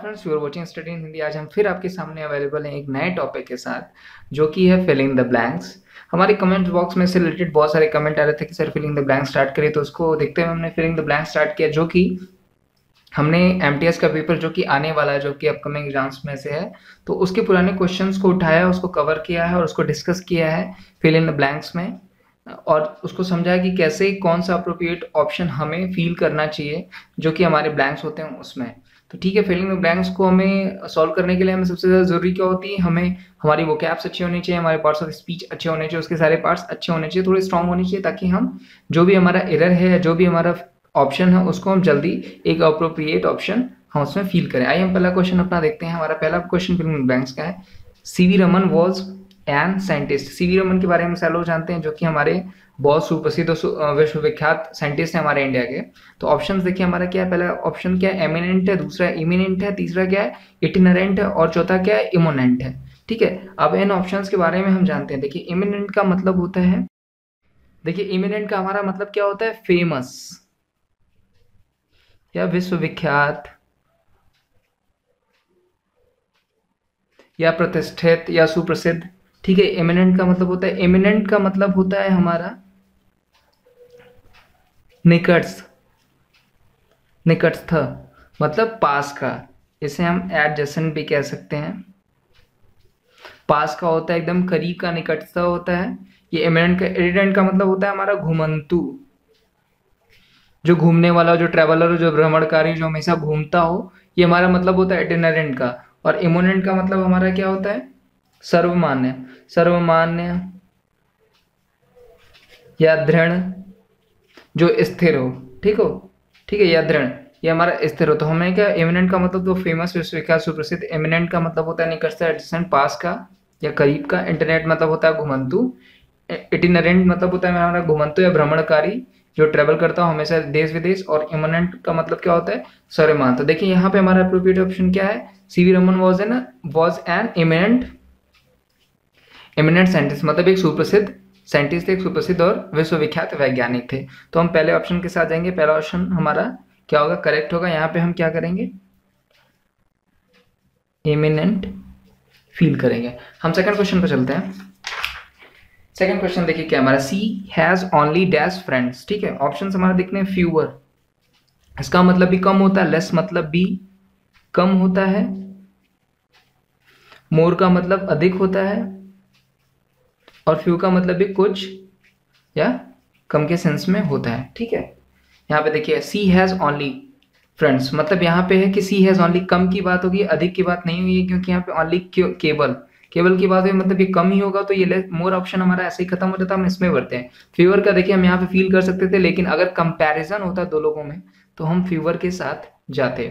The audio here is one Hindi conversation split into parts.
Friends, you are watching study in Hindi. आज हम फिर आपके सामने अवेलेबल हैं एक नए टॉपिक के साथ जो कि है फिलिंग द ब्लैंक्स। हमारे कमेंट बॉक्स में से रिलेटेड बहुत सारे कमेंट आ रहे थे कि sir filling the blanks start करिए, तो उसको देखते हुए हमने फिलिंग द ब्लैंक्स स्टार्ट किया, जो कि हमने एमटीएस का पेपर जो कि आने वाला है, जो कि अपकमिंग एग्जाम्स में से है, तो उसके पुराने क्वेश्चंस को उठाया, उसको कवर किया है और उसको डिस्कस किया है फिल इन द ब्लैंक्स में, और उसको समझा है कि कैसे कौन सा अप्रोप्रिएट ऑप्शन हमें फिल करना चाहिए जो कि हमारे ब्लैंक्स होते हैं उसमें। तो ठीक है, फिलिंग द ब्लैंक्स को हमें सॉल्व करने के लिए हमें सबसे ज़्यादा ज़रूरी क्या होती है, हमें हमारी वोकैब्स अच्छी होनी चाहिए, हमारे पार्ट्स ऑफ स्पीच अच्छे होने चाहिए, उसके सारे पार्ट्स अच्छे होने चाहिए, थोड़े स्ट्रांग होने चाहिए, ताकि हम जो भी हमारा एरर है, जो भी हमारा ऑप्शन है, उसको हम जल्दी एक अप्रोप्रिएट ऑप्शन हम उसमें फील करें। आइए हम पहला क्वेश्चन अपना देखते हैं। हमारा पहला क्वेश्चन फिलिंग द ब्लैंक्स का है। CV Raman was N scientist. CV Raman के बारे में सब लोग जानते हैं, जो कि हमारे बहुत सुप्रसिद्ध और विश्वविख्यात साइंटिस्ट हैं हमारे इंडिया के। तो ऑप्शंस देखिए, हमारा क्या है, पहला ऑप्शन क्या है, एमिनेंट है, दूसरा इमिनेंट है, तीसरा क्या है, इटिनरेंट है, और चौथा क्या है, इमोनेंट है। ठीक है, अब इन ऑप्शंस के बारे में हम जानते हैं। देखिए, इमिनेंट का मतलब होता है, देखिए इमिनेंट का हमारा मतलब क्या होता है, फेमस या विश्वविख्यात या प्रतिष्ठित या सुप्रसिद्ध। ठीक है, एमिनेंट का मतलब होता है, एमिनेंट का मतलब होता है हमारा निकटस्थ, मतलब पास का। इसे हम एडजेसेंट भी कह सकते हैं। पास का होता है, एकदम करीब का, निकटस्थ होता है। ये एमिनेंट का। इरिडेंट का मतलब होता है हमारा घुमंतु, जो घूमने वाला, जो ट्रेवलर, जो भ्रमणकारी, जो हमेशा घूमता हो, ये हमारा मतलब होता है इटिनरेंट का। और इमोनेंट का मतलब हमारा क्या होता है, सर्वमान्य या दृढ़, जो स्थिर हो। ठीक है, या दृढ़, ये हमारा स्थिर हो। तो हमें क्या, एमिनेंट का मतलब तो फेमस, विश्वविख्यात, सुप्रसिद्ध। एमिनेंट का मतलब होता है निकट से, एडजेसेंट, पास का या करीब का। इंटरनेट मतलब होता है घुमंतु। इटिनरेंट मतलब होता है हमारा घुमंतु या भ्रमणकारी, जो ट्रेवल करता हो हमेशा देश विदेश। और इमोनेंट का मतलब क्या होता है, सर्वमान्य। तो देखिए यहाँ पे हमारा अप्रोप्रिएट ऑप्शन क्या है, CV Raman was an eminent scientist, मतलब एक सुप्रसिद्ध साइंटिस्ट थे, एक सुप्रसिद्ध और विश्वविख्यात वैज्ञानिक थे। तो हम पहले ऑप्शन के साथ जाएंगे। पहला ऑप्शन हमारा क्या होगा, करेक्ट होगा। यहाँ पे हम क्या करेंगे, एमिनेंट फील करेंगे। हम सेकंड क्वेश्चन पर चलते हैं। सेकंड क्वेश्चन देखिए क्या हमारा, सी हैज ओनली डैश फ्रेंड्स। ठीक है, ऑप्शन हमारा देखने फ्यूअर, इसका मतलब भी कम होता है, लेस मतलब भी कम होता है, मोर का मतलब अधिक होता है, और फ्यू का मतलब भी कुछ या कम के सेंस में होता है। ठीक है, यहाँ पे देखिए सी हैज ओनली फ्रेंड्स, मतलब यहाँ पे है कि सी हैज ओनली, कम की बात होगी, अधिक की बात नहीं हुई है, क्योंकि यहाँ पे ओनली केवल की बात हुई, मतलब ये कम ही होगा। तो ये मोर ऑप्शन हमारा ऐसे ही खत्म हो जाता है, हम इसमें बढ़ते हैं। फीवर का देखिए हम यहाँ पे फील कर सकते थे, लेकिन अगर कंपैरिजन होता दो लोगों में तो हम फीवर के साथ जाते।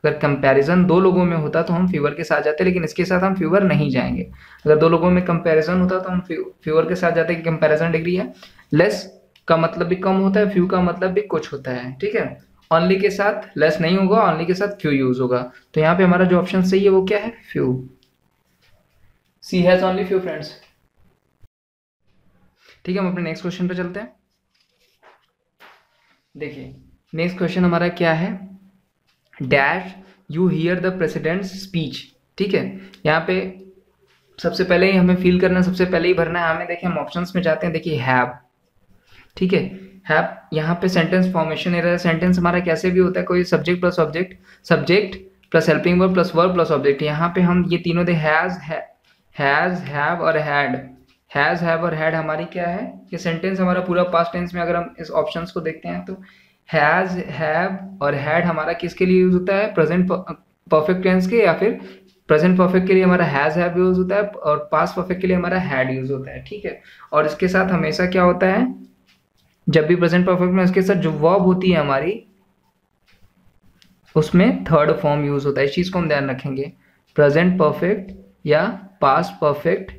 अगर कंपैरिजन दो लोगों में होता तो हम फीवर के साथ जाते, लेकिन इसके साथ हम फीवर नहीं जाएंगे। अगर दो लोगों में कंपैरिजन होता तो हम फीवर के साथ जाते, कि कंपैरिजन डिग्री है। लेस का मतलब भी कम होता है, फ्यू का मतलब भी कुछ होता है। ठीक है, ओनली के साथ लेस नहीं होगा, ओनली के साथ फ्यू यूज होगा। तो यहाँ पे हमारा जो ऑप्शन सही है वो क्या है, few. She has only few friends. ठीक है, हम अपने नेक्स्ट क्वेश्चन पे चलते हैं। देखिए नेक्स्ट क्वेश्चन हमारा क्या है, dash you hear the president's speech. ठीक है, यहाँ पे सबसे पहले ही हमें फील करना, सबसे पहले ही भरना है हमें। देखिए हम ऑप्शंस में जाते हैं। देखिए हैव, ठीक है, हैव यहाँ पे सेंटेंस फॉर्मेशन एरर। सेंटेंस हमारा कैसे भी होता है, कोई subject plus object, subject plus helping verb plus verb plus object. यहाँ पे हम ये तीनों दे, हैज, हैव और हैड। हैज, हैव और हैड हमारी क्या है, ये सेंटेंस हमारा पूरा पास्ट टेंस में। अगर हम इस ऑप्शंस को देखते हैं तो हैज, हैव और हैड हमारा किसके लिए यूज होता है, प्रेजेंट परफेक्ट टेंस के, या फिर प्रेजेंट परफेक्ट के लिए हमारा हैज, हैव यूज होता है, और पास्ट परफेक्ट के लिए हमारा हैड यूज होता है। ठीक है, और इसके साथ हमेशा क्या होता है, जब भी प्रेजेंट परफेक्ट में इसके साथ जो वर्ब होती है हमारी, उसमें थर्ड फॉर्म यूज होता है। इस चीज को हम ध्यान रखेंगे, प्रेजेंट परफेक्ट या पास्ट परफेक्ट,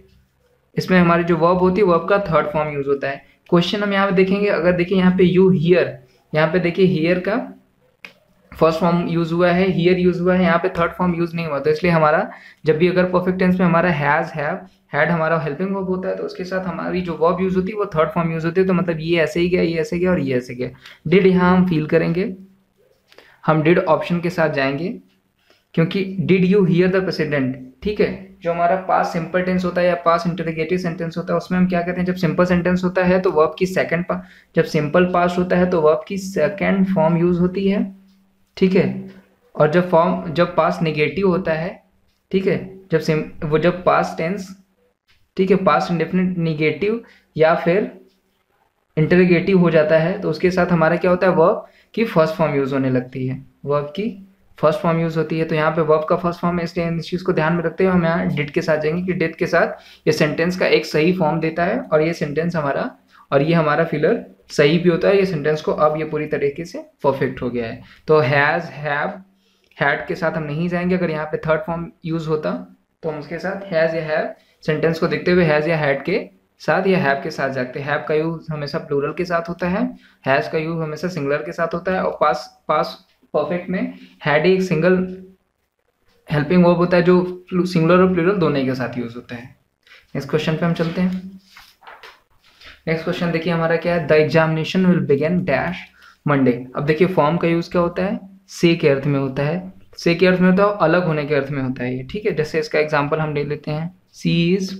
इसमें हमारी जो वर्ब होती है वर्ब का थर्ड फॉर्म यूज होता है। क्वेश्चन हम यहाँ पे देखेंगे, अगर देखिए यहाँ पे यू हियर, यहाँ पे देखिए हियर का फर्स्ट फॉर्म यूज हुआ है, हियर यूज हुआ है, यहाँ पे थर्ड फॉर्म यूज नहीं हुआ। तो इसलिए हमारा जब भी अगर परफेक्ट टेंस में हमारा हैज, हैव, हैड हमारा हेल्पिंग वर्ब होता है, तो उसके साथ हमारी जो वर्ब यूज होती है वो थर्ड फॉर्म यूज होती है। तो मतलब ये ऐसे ही गया, ये ऐसे गया और ये ऐसे गया। डिड यहाँ हम फील करेंगे, हम डिड ऑप्शन के साथ जाएंगे क्योंकि did you hear the president, ठीक है, जो हमारा पास्ट सिंपल टेंस होता है या पास्ट इंटरोगेटिव सेंटेंस होता है उसमें हम क्या कहते हैं, जब सिंपल सेंटेंस होता है तो वर्ब की सेकंड, जब सिंपल पास्ट होता है तो वर्ब की सेकंड फॉर्म यूज होती है, ठीक है। और जब पास्ट नेगेटिव होता है, ठीक है, जब पास्ट टेंस, ठीक है, पास्ट इंडेफिनिट नेगेटिव या फिर इंटरोगेटिव हो जाता है तो उसके साथ हमारा क्या होता है, वर्ब की फर्स्ट फॉर्म यूज होने लगती है, वर्ब की फर्स्ट फॉर्म यूज होती है। तो यहाँ पे वर्ब का फर्स्ट फॉर्म है, इसलिए इस चीज को ध्यान में रखते हुए हम यहाँ डिड के साथ जाएंगे कि डिड के साथ ये सेंटेंस का एक सही फॉर्म देता है और ये सेंटेंस हमारा, और ये हमारा फिलर सही भी होता है ये सेंटेंस को, अब ये पूरी तरीके से परफेक्ट हो गया है। तो हैज, हैव, हैड के साथ हम नहीं जाएंगे, अगर यहाँ पे थर्ड फॉर्म यूज होता तो हम उसके साथ हैज या हैव सेंटेंस को देखते हुए हैज या हैड के साथ या हैव के साथ जाते हैं। हैव का यूज हमेशा प्लूरल के साथ होता है, हैज का यूज हमेशा सिंगुलर के साथ होता है, और पास परफेक्ट में हैड एक सिंगल हेल्पिंग वर्ब होता है जो सिंगुलर और प्लूरल दोनों के साथ यूज होता है। नेक्स्ट क्वेश्चन पे हम चलते हैं। नेक्स्ट क्वेश्चन देखिए हमारा क्या है, the examination will begin dash Monday. अब देखिए फॉर्म का यूज क्या होता है, से के अर्थ में होता है, से के अर्थ में होता है और अलग होने के अर्थ में होता है ये, ठीक है। जैसे इसका एग्जाम्पल हम ले लेते हैं, सी इज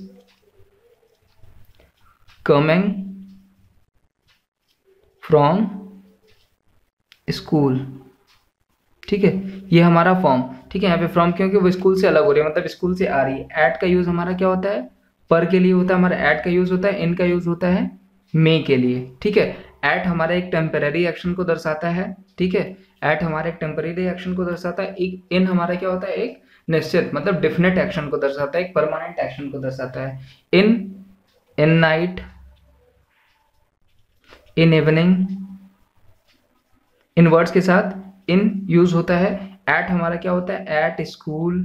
कमिंग फ्रॉम स्कूल, ठीक है, ये हमारा फॉर्म, ठीक है। यहाँ पे फ्रॉम क्योंकि वो स्कूल से अलग हो रही है, मतलब स्कूल से आ रही है। एट का यूज हमारा क्या होता है, पर के लिए होता है, हमारा एट का यूज होता है। इन का यूज होता है मे के लिए, ठीक है। एट हमारा एक टेम्पररी एक्शन को दर्शाता है, ठीक है, एट हमारे एक टेम्पररी एक्शन को दर्शाता है। एक इन हमारा क्या होता है, एक निश्चित मतलब डिफिनेट एक्शन को दर्शाता है, एक परमानेंट एक्शन को दर्शाता है। In night, in evening, in words के साथ इन यूज होता है। एट हमारा क्या होता है, at school,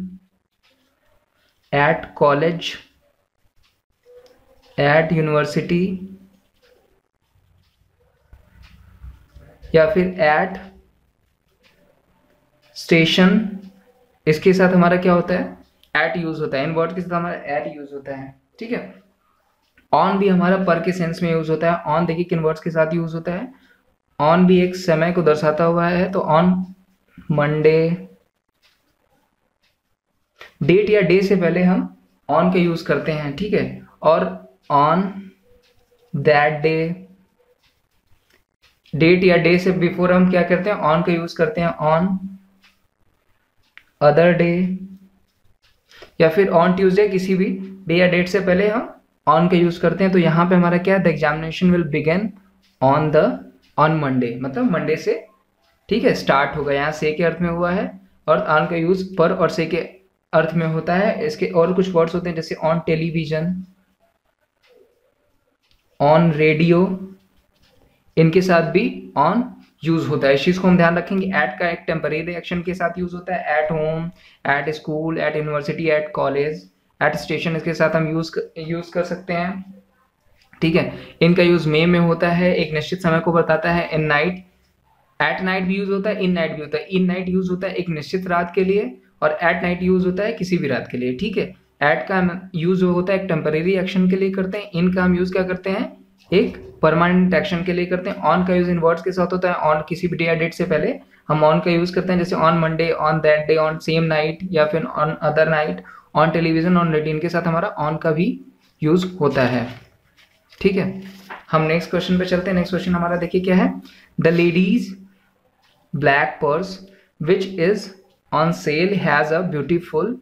at college, at university, या फिर एट स्टेशन, इसके साथ हमारा क्या होता है, एट यूज होता है। इन वर्ड के साथ हमारा एट यूज होता है, ठीक है। ऑन भी हमारा पर के सेंस में यूज होता है। ऑन देखिए किन वर्ड्स के साथ यूज होता है, ऑन भी एक समय को दर्शाता हुआ है, तो ऑन मंडे, डेट या डे से पहले हम ऑन का यूज करते हैं, ठीक है। और ऑन दैट डे, डेट या डे से बिफोर हम क्या करते हैं, ऑन का यूज करते हैं। ऑन अदर डे, या फिर ऑन ट्यूसडे, किसी भी डे या डेट से पहले हम ऑन का यूज करते हैं। तो यहाँ पे हमारा क्या है, the examination will begin on Monday, मतलब मंडे से, ठीक है, स्टार्ट होगा। यहाँ से के अर्थ में हुआ है और ऑन का यूज पर और से के अर्थ में होता है। इसके और कुछ वर्ड्स होते हैं जैसे ऑन टेलीविजन, ऑन रेडियो, इनके साथ भी ऑन यूज होता है। इस चीज को हम ध्यान रखेंगे। एट का एक टेम्परेरी एक्शन के साथ यूज होता है, at home, at school, at university, at college, at station, इसके साथ हम यूज कर सकते हैं, ठीक है। इनका यूज मे में होता है, एक निश्चित समय को बताता है। इन नाइट, एट नाइट भी यूज होता है, इन नाइट भी होता है। इन नाइट यूज होता है एक निश्चित रात के लिए और एट नाइट यूज होता है किसी भी रात के लिए, ठीक है। एट का यूज होता है एक टेम्परेरी एक्शन के लिए करते हैं। इन का हम यूज क्या करते हैं, एक परमानेंट एक्शन के लिए करते हैं। ऑन का यूज इन वर्ड्स के साथ होता है। ऑन किसी भी डे या डेट से पहले हम ऑन का यूज करते हैं, जैसे on Monday, on that day, on same night, या फिर on other night, on television, on radio, इनके साथ हमारा ऑन का भी यूज होता है, ठीक है। हम नेक्स्ट क्वेश्चन पे चलते हैं। नेक्स्ट क्वेश्चन हमारा देखिए क्या है, the lady's black purse which is on sale has a beautiful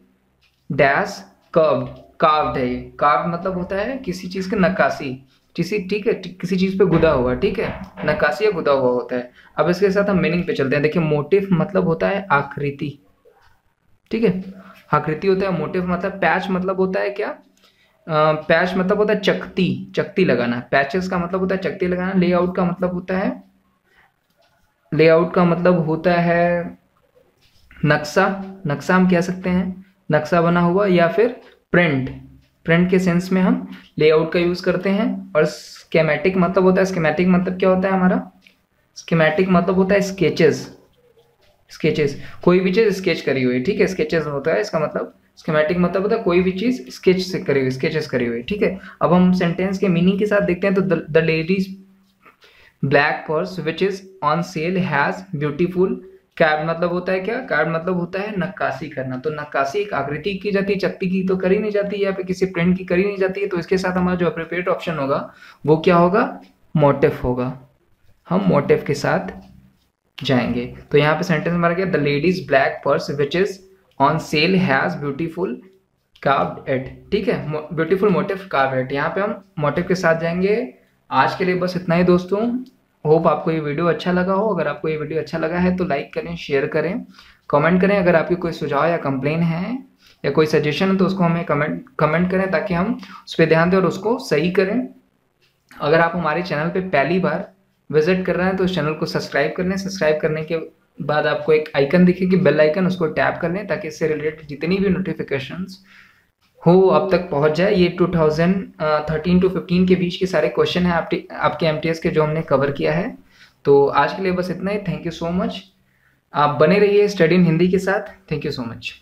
dash carved है। कार्व्ड मतलब होता है किसी चीज की नक्काशी, ठीक है, किसी चीज पे गुदा हुआ, ठीक है, नक्काशी या गुदा हुआ होता है। अब इसके साथ हम मीनिंग पे चलते हैं। देखिए मोटिव मतलब होता है आकृति, ठीक है, आकृति होता है। मोटिव मतलब, पैच मतलब होता है क्या, पैच मतलब होता है चकती लगाना। पैचेस का मतलब होता है चकती लगाना। लेआउट का मतलब होता है नक्शा हम कह सकते हैं, नक्शा बना हुआ, या फिर प्रिंट के सेंस में हम लेआउट का यूज करते हैं। और स्केमेटिक मतलब होता है, स्केमेटिक मतलब क्या होता है हमारा, स्केमेटिक मतलब होता है स्केचेस, कोई भी चीज स्केच करी हुई, ठीक है, स्केचेस होता है इसका मतलब। स्कीमेटिक मतलब होता है कोई भी चीज स्केचेस करी हुई, ठीक है। अब हम सेंटेंस के मीनिंग के साथ देखते हैं। तो the lady's black purse which is on sale has beautiful cad मतलब होता है क्या? कैड मतलब होता है नक्काशी करना। तो नक्काशी एक आकृति की जाती है, चकती की तो करी नहीं जाती, या फिर किसी प्रिंट की करी नहीं जाती है। तो इसके साथ हमारा जो अप्रोप्रिएट ऑप्शन होगा वो क्या होगा? मोटिफ होगा। हम मोटिफ के साथ जाएंगे। तो यहाँ पे सेंटेंस हमारा क्या? The lady's black purse which is on sale has beautiful carved it. ठीक है, ब्यूटीफुल मोटिफ कार्व्ड इट, यहाँ पे हम मोटिफ के साथ जाएंगे। आज के लिए बस इतना ही दोस्तों। होप आपको ये वीडियो अच्छा लगा हो। अगर आपको ये वीडियो अच्छा लगा है तो लाइक करें, शेयर करें, कमेंट करें। अगर आपकी कोई सुझाव या कंप्लेन है या कोई सजेशन है तो उसको हमें कमेंट करें, ताकि हम उस पर ध्यान दें और उसको सही करें। अगर आप हमारे चैनल पे पहली बार विजिट कर रहे हैं तो इस चैनल को सब्सक्राइब कर लें। सब्सक्राइब करने के बाद आपको एक आइकन दिखेगी, बेल आइकन, उसको टैप कर लें ताकि इससे रिलेटेड जितनी भी नोटिफिकेशंस हो अब तक पहुंच जाए। ये 2013 टू 15 के बीच के सारे क्वेश्चन हैं आपके एमटीएस के, जो हमने कवर किया है। तो आज के लिए बस इतना ही। Thank you so much. आप बने रहिए स्टडी इन हिंदी के साथ। Thank you so much.